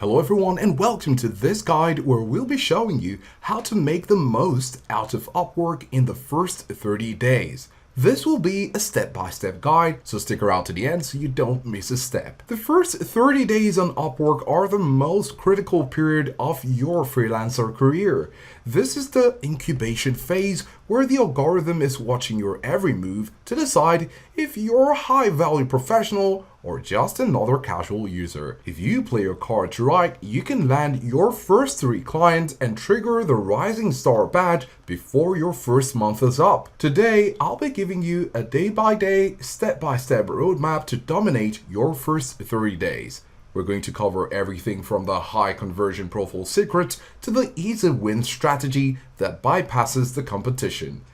Hello everyone and welcome to this guide where we'll be showing you how to make the most out of Upwork in the first 30 days. This will be a step-by-step guide, so stick around to the end so you don't miss a step. The first 30 days on Upwork are the most critical period of your freelancer career. This is the incubation phase where the algorithm is watching your every move to decide if you're a high-value professional or just another casual user. If you play your cards right, you can land your first 3 clients and trigger the Rising Star badge before your first month is up. Today, I'll be giving you a day-by-day, step-by-step roadmap to dominate your first 30 days. We're going to cover everything from the high conversion profile secret to the easy win strategy that bypasses the competition.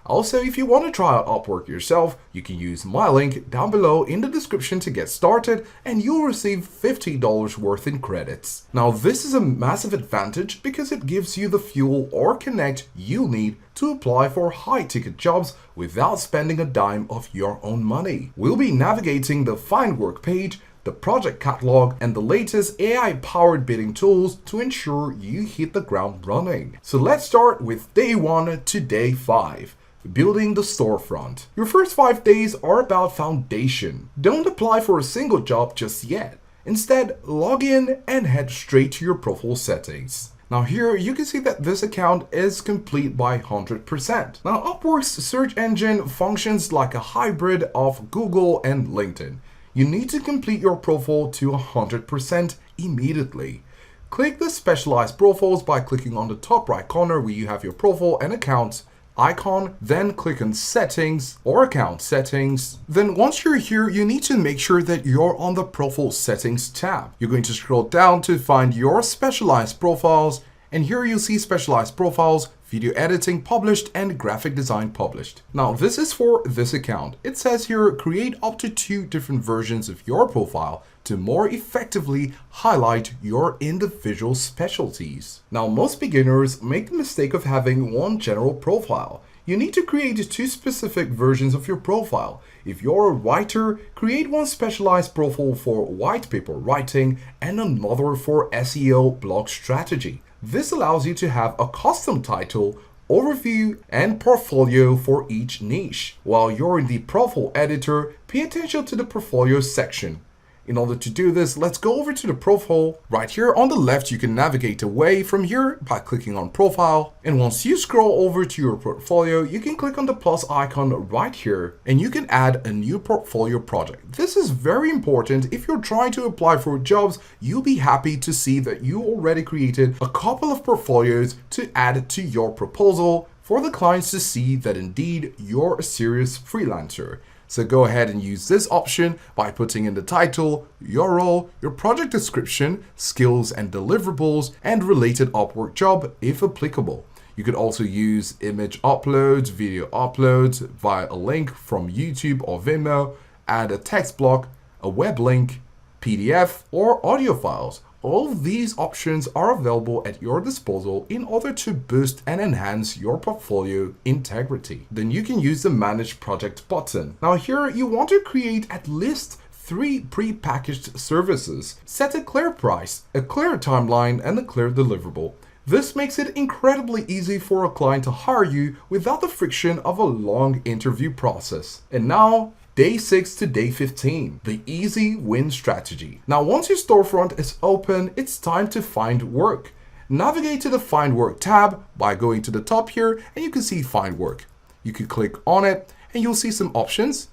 Also, if you want to try out Upwork yourself, you can use my link down below in the description to get started and you'll receive $50 worth in credits. Now, this is a massive advantage because it gives you the fuel or connect you need to apply for high-ticket jobs without spending a dime of your own money. We'll be navigating the Find Work page, the project catalog, and the latest AI-powered bidding tools to ensure you hit the ground running. So let's start with day 1 to day 5. Building the storefront. Your first 5 days are about foundation. Don't apply for a single job just yet. Instead, log in and head straight to your profile settings. Now here you can see that this account is complete by 100%. Now Upwork's search engine functions like a hybrid of Google and LinkedIn. You need to complete your profile to 100% immediately. Click the specialized profiles by clicking on the top right corner where you have your profile and accounts icon, then click on settings or account settings. Then once you're here, you need to make sure that you're on the profile settings tab. You're going to scroll down to find your specialized profiles, and here you'll see specialized profiles, video editing published, and graphic design published. Now this is for this account. It says here create up to 2 different versions of your profile to more effectively highlight your individual specialties. Now most beginners make the mistake of having one general profile. You need to create 2 specific versions of your profile. If you're a writer, create one specialized profile for white paper writing and another for SEO blog strategy. This allows you to have a custom title, overview, and portfolio for each niche. While you're in the profile editor, pay attention to the portfolio section. In order to do this, let's go over to the profile. Right here on the left, you can navigate away from here by clicking on profile. And once you scroll over to your portfolio, you can click on the plus icon right here and you can add a new portfolio project. This is very important. If you're trying to apply for jobs, you'll be happy to see that you already created a couple of portfolios to add to your proposal for the clients to see that indeed you're a serious freelancer. So go ahead and use this option by putting in the title, your role, your project description, skills and deliverables, and related Upwork job if applicable. You could also use image uploads, video uploads via a link from YouTube or Vimeo, add a text block, a web link, PDF, or audio files. All of these options are available at your disposal in order to boost and enhance your portfolio integrity. Then you can use the Manage Project button. Now here you want to create at least 3 pre-packaged services. Set a clear price, a clear timeline, and a clear deliverable. This makes it incredibly easy for a client to hire you without the friction of a long interview process. And now, Day 6 to day 15, the easy win strategy. Now, once your storefront is open, it's time to find work. Navigate to the Find Work tab by going to the top here and you can see Find Work. You can click on it and you'll see some options.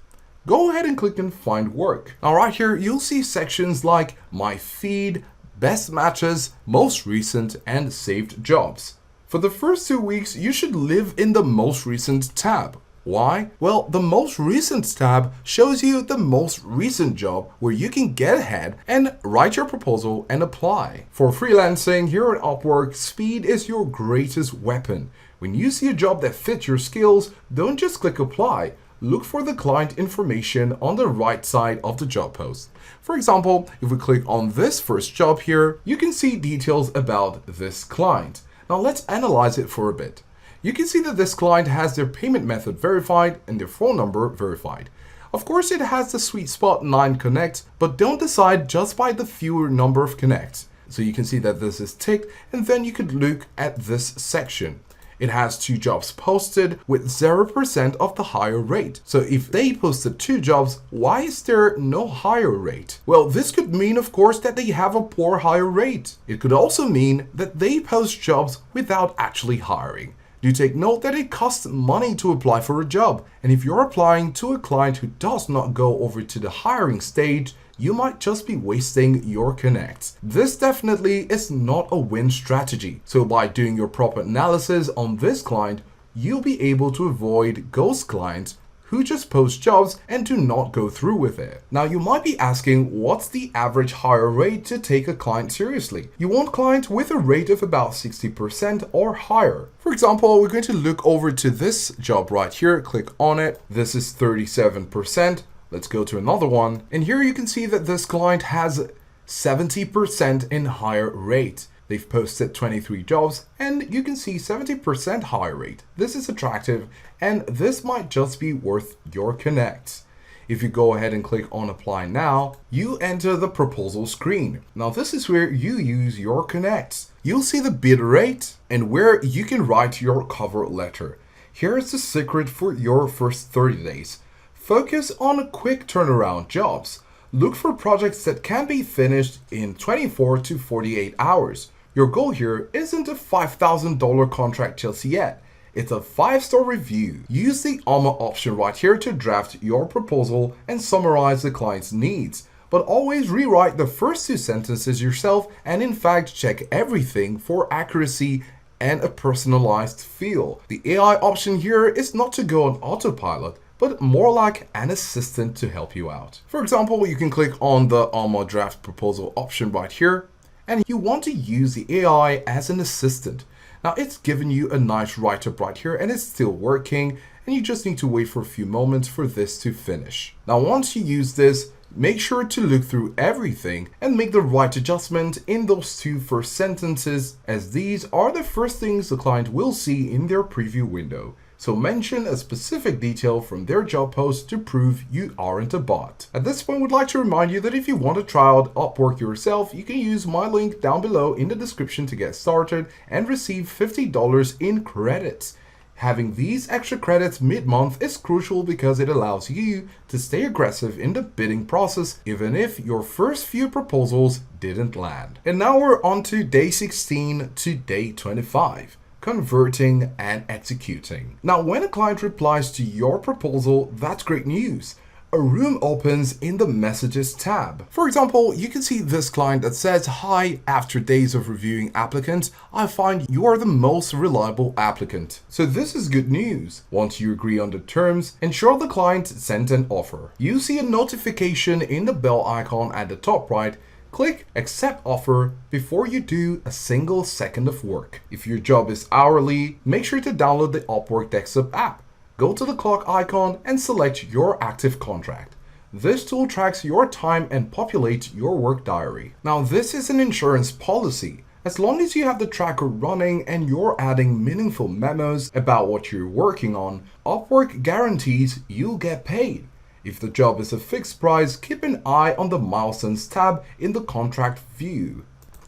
Go ahead and click on Find Work. Now right here, you'll see sections like My Feed, Best Matches, Most Recent, and Saved Jobs. For the first 2 weeks, you should live in the Most Recent tab. Why? Well, the Most Recent tab shows you the most recent job where you can get ahead and write your proposal and apply. For freelancing here at Upwork, speed is your greatest weapon. When you see a job that fits your skills, don't just click apply. Look for the client information on the right side of the job post. For example, if we click on this first job here, you can see details about this client. Now let's analyze it for a bit. You can see that this client has their payment method verified and their phone number verified. Of course, it has the sweet spot 9 connects, but don't decide just by the fewer number of connects. So you can see that this is ticked, and then you could look at this section. It has 2 jobs posted with 0% of the higher rate. So if they posted 2 jobs, why is there no higher rate? Well, this could mean, of course, that they have a poor hire rate. It could also mean that they post jobs without actually hiring. Do take note that it costs money to apply for a job. And if you're applying to a client who does not go over to the hiring stage, you might just be wasting your connects. This definitely is not a win strategy. So by doing your proper analysis on this client, you'll be able to avoid ghost clients who just post jobs and do not go through with it. Now you might be asking, what's the average hire rate to take a client seriously? You want clients with a rate of about 60% or higher. For example, we're going to look over to this job right here, click on it. This is 37%. Let's go to another one. And here you can see that this client has 70% in higher rate. They've posted 23 jobs and you can see 70% higher rate. This is attractive and this might just be worth your connects. If you go ahead and click on apply now, you enter the proposal screen. Now this is where you use your connects. You'll see the bid rate and where you can write your cover letter. Here's the secret for your first 30 days. Focus on quick turnaround jobs. Look for projects that can be finished in 24 to 48 hours. Your goal here isn't a $5,000 contract just yet. It's a 5-star review. Use the AMA option right here to draft your proposal and summarize the client's needs. But always rewrite the first 2 sentences yourself and in fact check everything for accuracy and a personalized feel. The AI option here is not to go on autopilot, but more like an assistant to help you out. For example, you can click on the AMA draft proposal option right here, and you want to use the AI as an assistant. Now it's given you a nice write-up right here and it's still working, and you just need to wait for a few moments for this to finish. Now once you use this, make sure to look through everything and make the right adjustment in those 2 first sentences, as these are the first things the client will see in their preview window. So mention a specific detail from their job post to prove you aren't a bot. At this point, we'd like to remind you that if you want to try out Upwork yourself, you can use my link down below in the description to get started and receive $50 in credits. Having these extra credits mid-month is crucial because it allows you to stay aggressive in the bidding process even if your first few proposals didn't land. And now we're on to day 16 to day 25. Converting and executing. Now, when a client replies to your proposal, that's great news. A room opens in the messages tab. For example, you can see this client that says, "Hi, after days of reviewing applicants, I find you are the most reliable applicant." So this is good news. Once you agree on the terms, ensure the client sent an offer. You see a notification in the bell icon at the top right. Click accept offer before you do a single second of work. If your job is hourly, make sure to download the Upwork desktop app. Go to the clock icon and select your active contract. This tool tracks your time and populates your work diary. Now this is an insurance policy. As long as you have the tracker running and you're adding meaningful memos about what you're working on, Upwork guarantees you'll get paid. If the job is a fixed price, keep an eye on the milestones tab in the contract view.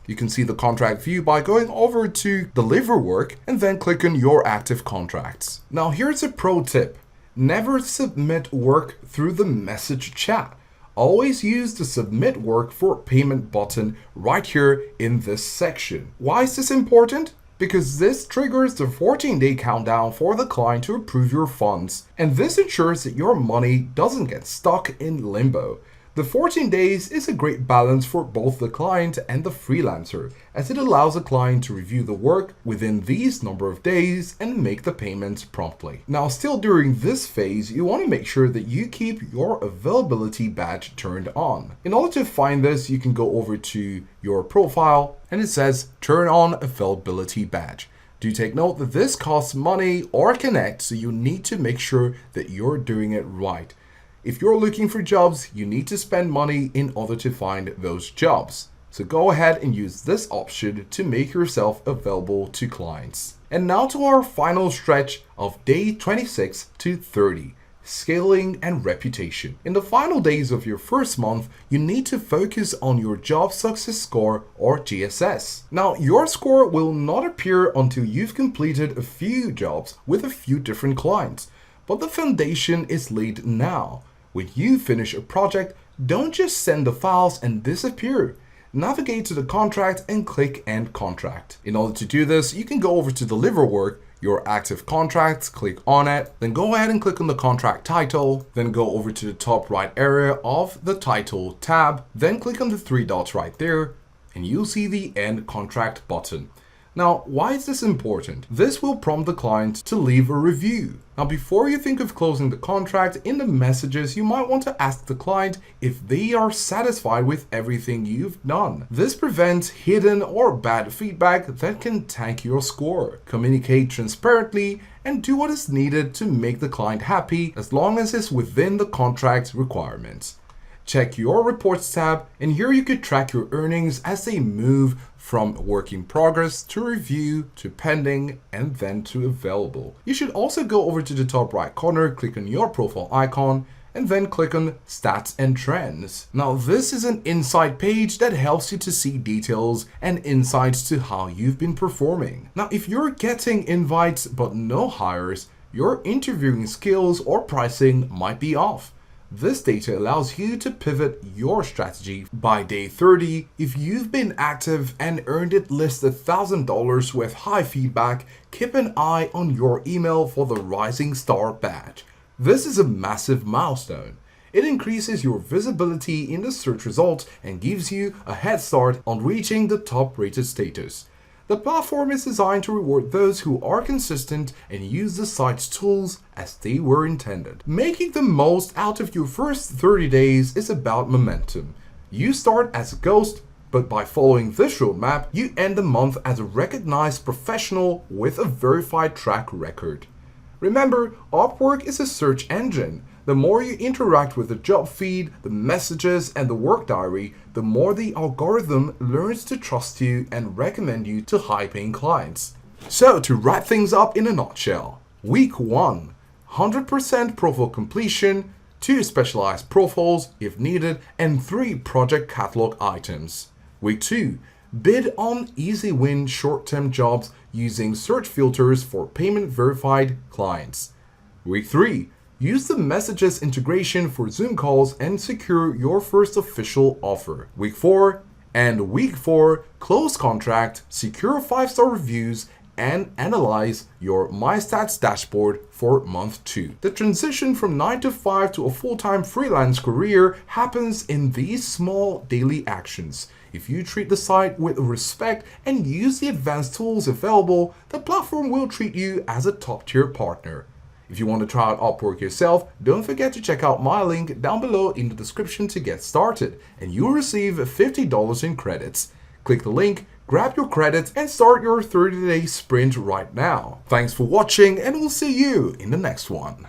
You can see the contract view by going over to deliver work and then click on your active contracts. Now here's a pro tip. Never submit work through the message chat. Always use the submit work for payment button right here in this section. Why is this important? Because this triggers the 14-day countdown for the client to approve your funds, and this ensures that your money doesn't get stuck in limbo. The 14 days is a great balance for both the client and the freelancer, as it allows the client to review the work within these number of days and make the payments promptly. Now, still during this phase, you want to make sure that you keep your availability badge turned on. In order to find this, you can go over to your profile and it says turn on availability badge. Do take note that this costs money or connect, so you need to make sure that you're doing it right. If you're looking for jobs, you need to spend money in order to find those jobs. So go ahead and use this option to make yourself available to clients. And now to our final stretch of day 26 to 30. scaling, and reputation. In the final days of your first month, you need to focus on your job success score or GSS. Now, your score will not appear until you've completed a few jobs with a few different clients, but the foundation is laid now. When you finish a project, don't just send the files and disappear. Navigate to the contract and click End Contract. In order to do this, you can go over to Deliver Work, your active contracts, click on it, then go ahead and click on the contract title, then go over to the top right area of the title tab, then click on the three dots right there, and you'll see the End Contract button. Now, why is this important? This will prompt the client to leave a review. Now, before you think of closing the contract, in the messages, you might want to ask the client if they are satisfied with everything you've done. This prevents hidden or bad feedback that can tank your score. Communicate transparently and do what is needed to make the client happy as long as it's within the contract requirements. Check your reports tab, and here you could track your earnings as they move from work in progress to review to pending and then to available. You should also go over to the top right corner, click on your profile icon, and then click on Stats and Trends. Now, this is an insight page that helps you to see details and insights to how you've been performing. Now, if you're getting invites but no hires, your interviewing skills or pricing might be off. This data allows you to pivot your strategy by day 30. If you've been active and earned at least $1,000 with high feedback, keep an eye on your email for the Rising Star badge. This is a massive milestone. It increases your visibility in the search results and gives you a head start on reaching the top rated status. The platform is designed to reward those who are consistent and use the site's tools as they were intended. Making the most out of your first 30 days is about momentum. You start as a ghost, but by following this roadmap, you end the month as a recognized professional with a verified track record. Remember, Upwork is a search engine. The more you interact with the job feed, the messages, and the work diary, the more the algorithm learns to trust you and recommend you to high-paying clients. So, to wrap things up in a nutshell, Week 1, 100% profile completion, 2 specialized profiles if needed, and 3 project catalog items. Week 2, bid on easy win short-term jobs using search filters for payment verified clients. Week 3, use the messages integration for Zoom calls and secure your first official offer. Week 4 and Week 4, close contract, secure 5-star reviews, and analyze your MyStats dashboard for month 2. The transition from 9 to 5 to a full-time freelance career happens in these small daily actions. If you treat the site with respect and use the advanced tools available, the platform will treat you as a top-tier partner. If you want to try out Upwork yourself, don't forget to check out my link down below in the description to get started, and you'll receive $50 in credits. Click the link, grab your credits, and start your 30-day sprint right now. Thanks for watching, and we'll see you in the next one.